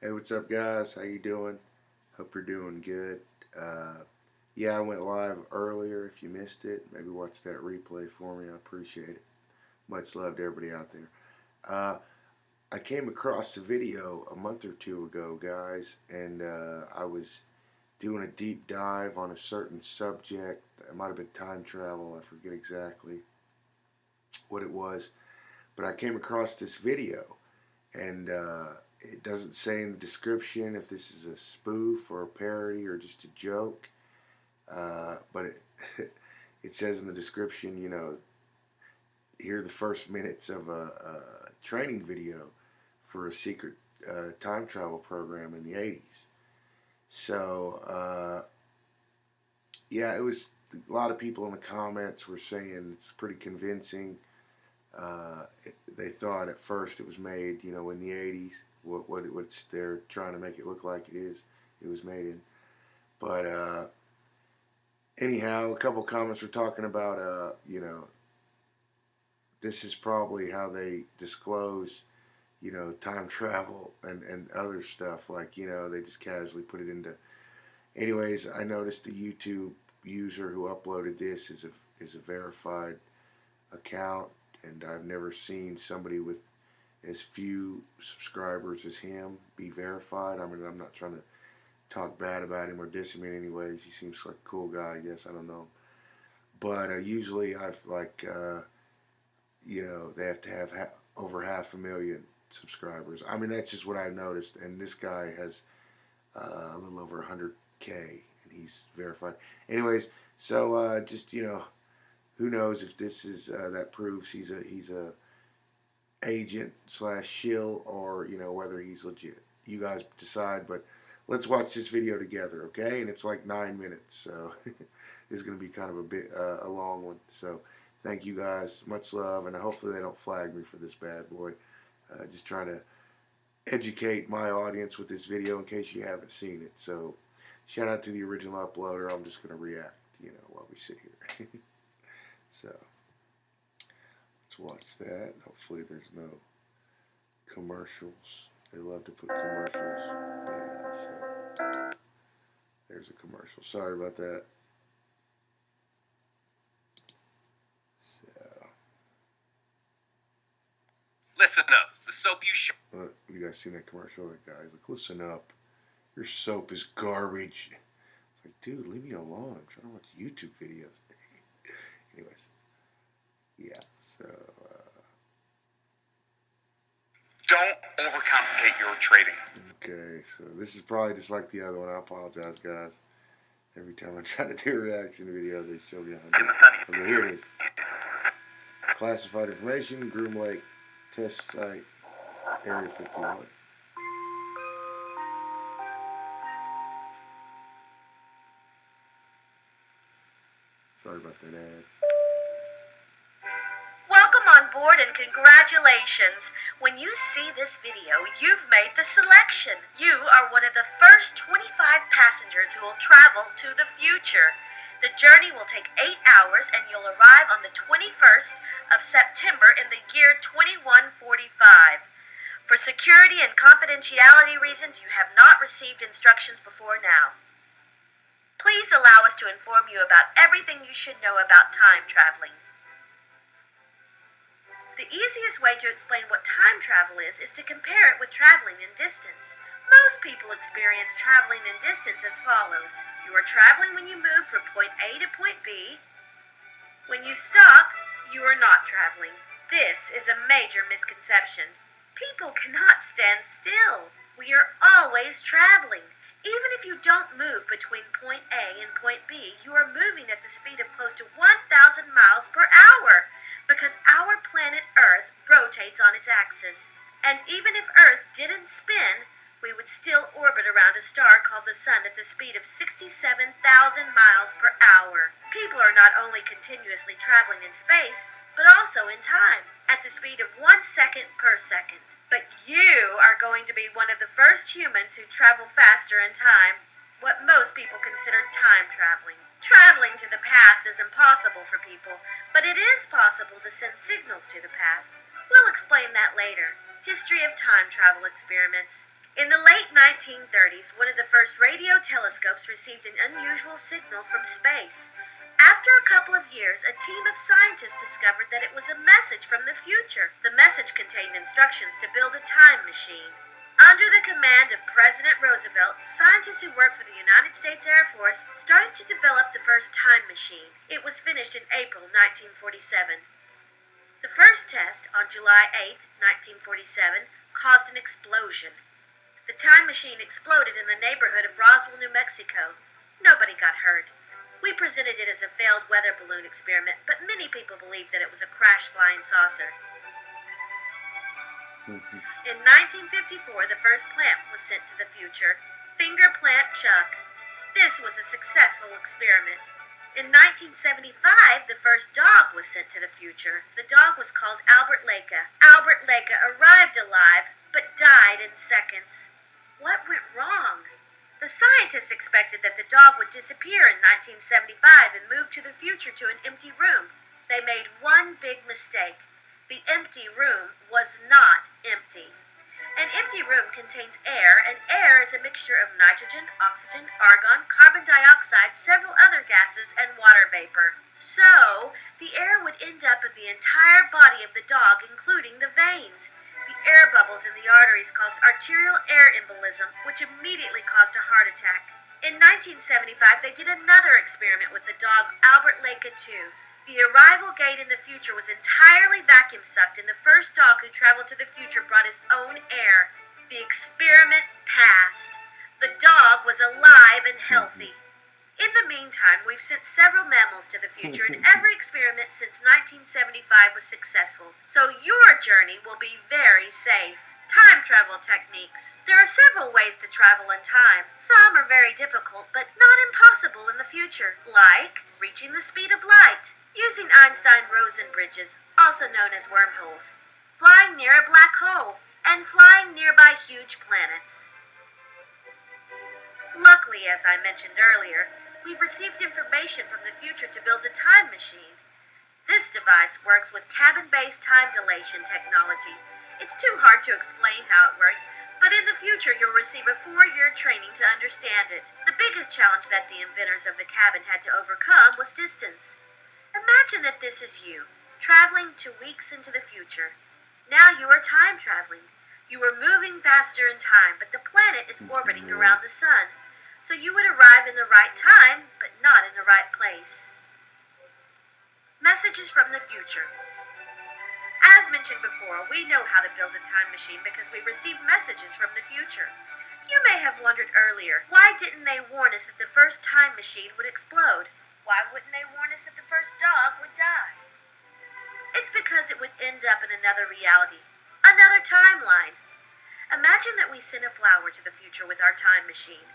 Hey, what's up, guys? How you doing? Hope you're doing good. Yeah, I went live earlier. If you missed it, maybe watch that replay for me. I appreciate it. Much love to everybody out there. Uh, I came across a video a month or two ago, guys, and I was doing a deep dive on a certain subject. It might have been time travel. I forget exactly what it was, but I came across this video, and it doesn't say in the description if this is a spoof or a parody or just a joke. But it says in the description, here are the first minutes of a training video for a secret time travel program in the 80s. So, yeah, it was a lot of people in the comments were saying it's pretty convincing. They thought at first it was made, in the 80s. What they're trying to make it look like it was made in. But anyhow, a couple comments were talking about, this is probably how they disclose, time travel and other stuff. Like, they just casually put it into. Anyways, I noticed the YouTube user who uploaded this is a verified account, and I've never seen somebody with as few subscribers as him be verified. I mean, I'm not trying to talk bad about him or diss him in any ways. He seems like a cool guy, I guess. I don't know. But usually I've like, they have to have over 500,000 subscribers. I mean, that's just what I've noticed. And this guy has a little over 100K, and he's verified. Anyways, so just, who knows if this is that proves he's a agent slash shill, or whether he's legit. You guys decide, but let's watch this video together, okay? And it's like 9 minutes, so this is going to be kind of a bit a long one. So thank you guys, much love, and hopefully they don't flag me for this bad boy. Just trying to educate my audience with this video in case you haven't seen it. So shout out to the original uploader. I'm just going to react, while we sit here. So let's watch that. Hopefully there's no commercials. They love to put commercials. Yeah, so there's a commercial. Sorry about that. So listen up. The soap you show. You guys seen that commercial? That guy's like, listen up. Your soap is garbage. It's like, dude, leave me alone. I'm trying to watch YouTube videos. Anyways, yeah. So Don't overcomplicate your trading. okay, so this is probably just like the other one. I apologize, guys. Every time I try to do a reaction video, they show me how to do it. Okay, here it is. Classified information, Groom Lake test site, Area 51. Sorry about that ad. Welcome on board and congratulations. When you see this video, you've made the selection. You are one of the first 25 passengers who will travel to the future. The journey will take 8 hours and you'll arrive on the 21st of September in the year 2145. For security and confidentiality reasons, you have not received instructions before now. Please allow us to inform you about everything you should know about time traveling. The easiest way to explain what time travel is to compare it with traveling in distance. Most people experience traveling in distance as follows. You are traveling when you move from point A to point B. When you stop, you are not traveling. This is a major misconception. People cannot stand still. We are always traveling. Even if you don't move between point A and point B, you are moving at the speed of close to 1,000 miles per hour, because our planet Earth rotates on its axis. And even if Earth didn't spin, we would still orbit around a star called the Sun at the speed of 67,000 miles per hour. People are not only continuously traveling in space, but also in time, at the speed of 1 second per second. But you are going to be one of the first humans who travel faster in time, what most people consider time traveling. Traveling to the past is impossible for people, but it is possible to send signals to the past. We'll explain that later. History of time travel experiments. In the late 1930s, one of the first radio telescopes received an unusual signal from space. After a couple of years, a team of scientists discovered that it was a message from the future. The message contained instructions to build a time machine. Under the command of President Roosevelt, scientists who worked for the United States Air Force started to develop the first time machine. It was finished in April 1947. The first test, on July 8, 1947, caused an explosion. The time machine exploded in the neighborhood of Roswell, New Mexico. Nobody got hurt. We presented it as a failed weather balloon experiment, but many people believed that it was a crash flying saucer. In 1954, the first plant was sent to the future, Finger Plant Chuck. This was a successful experiment. In 1975, the first dog was sent to the future. The dog was called Albert Leka. Albert Leka arrived alive, but died in seconds. What went wrong? The scientists expected that the dog would disappear in 1975 and move to the future to an empty room. They made one big mistake. The empty room was not empty. An empty room contains air, and air is a mixture of nitrogen, oxygen, argon, carbon dioxide, several other gases, and water vapor. So, the air would end up in the entire body of the dog, including the veins. The air bubbles in the arteries caused arterial air embolism, which immediately caused a heart attack. In 1975, they did another experiment with the dog Albert Leka 2. The arrival gate in the future was entirely vacuum sucked, and the first dog who traveled to the future brought his own air. The experiment passed. The dog was alive and healthy. In the meantime, we've sent several mammals to the future, and every experiment since 1975 was successful. So your journey will be very safe. Time travel techniques. There are several ways to travel in time. Some are very difficult, but not impossible in the future, like reaching the speed of light, using Einstein-Rosen bridges, also known as wormholes, flying near a black hole, and flying nearby huge planets. Luckily, as I mentioned earlier, we've received information from the future to build a time machine. This device works with cabin-based time dilation technology. It's too hard to explain how it works, but in the future you'll receive a 4-year training to understand it. The biggest challenge that the inventors of the cabin had to overcome was distance. Imagine that this is you, traveling 2 weeks into the future. Now you are time traveling. You are moving faster in time, but the planet is orbiting around the sun. So you would arrive in the right time, but not in the right place. Messages from the future. As mentioned before, we know how to build a time machine because we receive messages from the future. You may have wondered earlier, why didn't they warn us that the first time machine would explode? Why wouldn't they warn us that the first dog would die? It's because it would end up in another reality, another timeline. Imagine that we send a flower to the future with our time machine.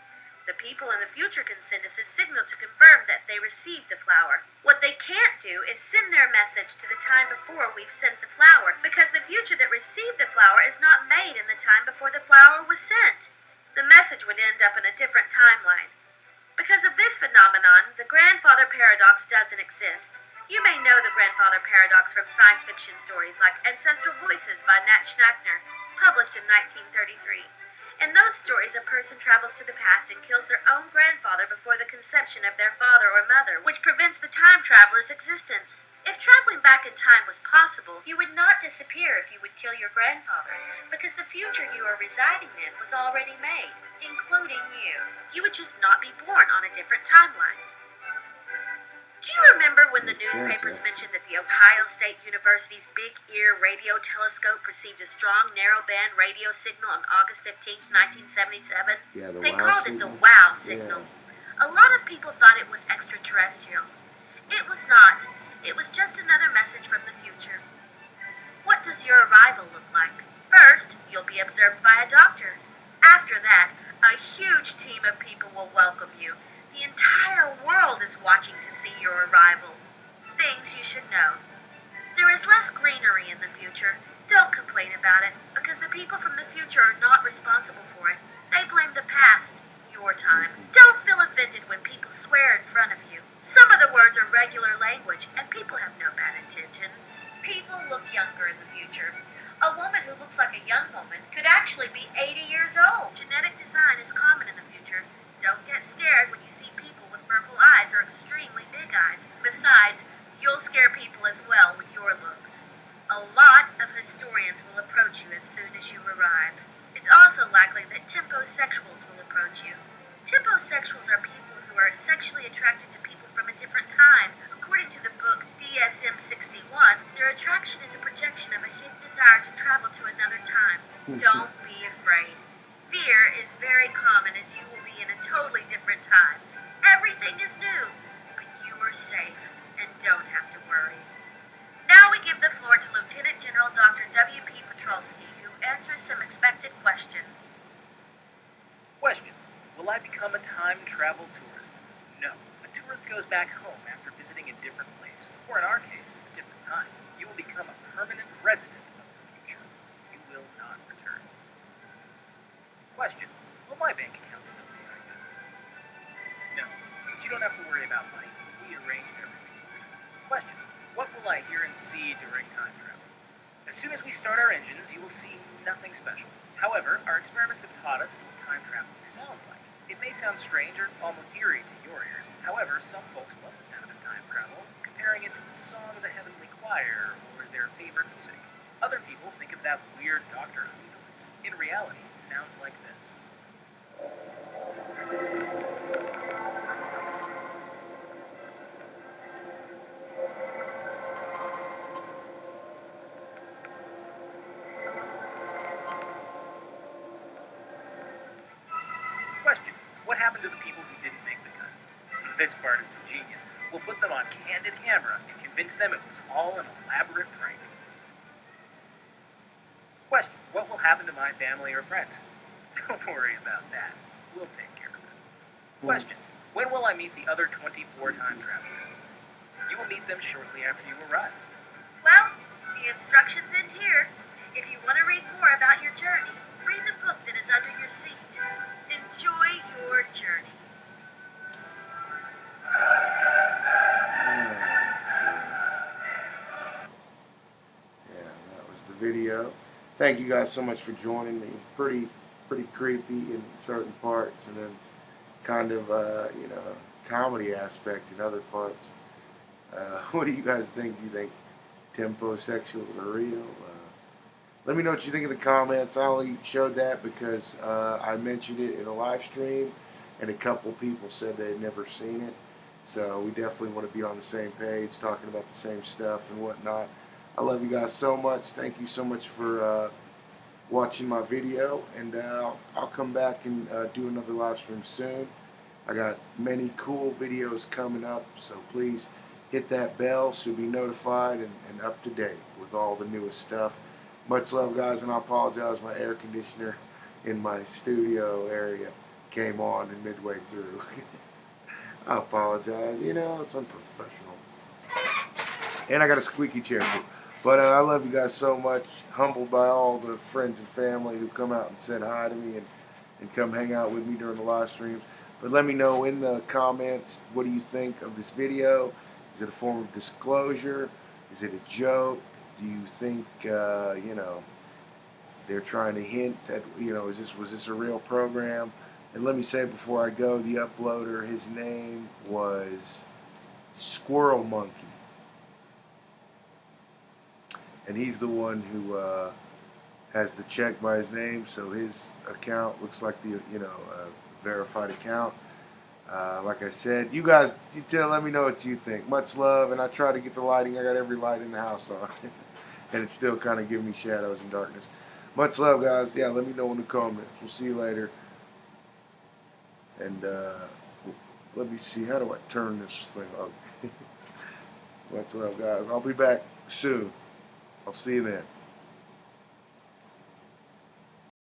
The people in the future can send us a signal to confirm that they received the flower. What they can't do is send their message to the time before we've sent the flower, because the future that received the flower is not made in the time before the flower was sent. The message would end up in a different timeline. Because of this phenomenon, the grandfather paradox doesn't exist. You may know the grandfather paradox from science fiction stories like Ancestral Voices by Nat Schnackner, published in 1933. In those stories, a person travels to the past and kills their own grandfather before the conception of their father or mother, which prevents the time traveler's existence. If traveling back in time was possible, you would not disappear if you would kill your grandfather, because the future you are residing in was already made, including you. You would just not be born on a different timeline. Do you remember when the newspapers mentioned that the Ohio State University's Big Ear radio telescope received a strong narrowband radio signal on August 15, 1977? Yeah, They wow called it signal. the WOW signal. A lot of people thought it was extraterrestrial. It was not. It was just another message from the future. What does your arrival look like? First, you'll be observed by a doctor. After that, a huge team of people will welcome you. The entire world is watching to see your arrival. Things you should know. There is less greenery in the future. Don't complain about it, because the people from the future are not responsible for it. They blame the past, your time. Don't feel offended when people swear in front of you. Some of the words are regular language, and people have no bad intentions. People look younger in the future. A woman who looks like a young woman could actually be 80 years years old. Genetic design is common in the future. Don't get scared when you see people with purple eyes or extremely big eyes. Besides, you'll scare people as well with your looks. A lot of historians will approach you as soon as you arrive. It's also likely that temposexuals will approach you. Temposexuals are people who are sexually attracted to people from a different time. According to the book DSM-61, their attraction is a projection of a hidden desire to travel to another time. Don't be afraid. Fear is very common as you will be in a totally different time. Everything is new, but you are safe and don't have to worry. Now we give the floor to Lieutenant General Dr. W.P. Petrolsky, who answers some expected questions. Question: will I become a time travel tourist? No. A tourist goes back home after visiting a different place, or in our case, a different time. You will become a permanent resident of the future. You will not return. Question: will my bank account still be active? No, but you don't have to worry about money. We arranged everything. Question: what will I hear and see during time travel? As soon as we start our engines, you will see nothing special. However, our experiments have taught us what time traveling sounds like. It may sound strange or almost eerie to your ears. However, some folks love the sound of time travel, comparing it to the song of the heavenly choir or their favorite music. Other people think of that weird Doctor Who noise. In reality, it sounds like this. Question: what happened to the people who didn't make the cut? This part is ingenious. We'll put them on candid camera and convince them it was all an elaborate prank. Question: what will happen to my family or friends? Don't worry about that. We'll take care of it. Question: when will I meet the other 24 time travelers? You will meet them shortly after you arrive. Well, the instructions end here. If you want to read more about your journey, read the book that is under your seat. Enjoy your journey. Yeah, that was the video. Thank you guys so much for joining me. Pretty creepy in certain parts, and then kind of comedy aspect in other parts. What do you guys think? Do you think temposexuals are real? Let me know what you think in the comments. I only showed that because I mentioned it in a live stream, and a couple people said they had never seen it. So we definitely want to be on the same page, talking about the same stuff and whatnot. I love you guys so much. Thank you so much for watching my video, and I'll come back and do another live stream soon. I got many cool videos coming up, so please hit that bell so you'll be notified and up to date with all the newest stuff. Much love, guys, and I apologize. My air conditioner in my studio area came on and midway through. I apologize. You know, it's unprofessional. And I got a squeaky chair too. But I love you guys so much. Humbled by all the friends and family who come out and said hi to me and come hang out with me during the live streams. But let me know in the comments, what do you think of this video? Is it a form of disclosure? Is it a joke? Do you think, they're trying to hint at, was this a real program? And let me say before I go, the uploader, his name was Squirrel Monkey. And he's the one who has the check by his name, so his account looks like the verified account. Like I said, you guys, let me know what you think. Much love, and I try to get the lighting. I got every light in the house on, and it's still kind of giving me shadows and darkness. Much love, guys. Yeah, let me know in the comments. We'll see you later. And let me see, how do I turn this thing off? Much love, guys. I'll be back soon. I'll see you then.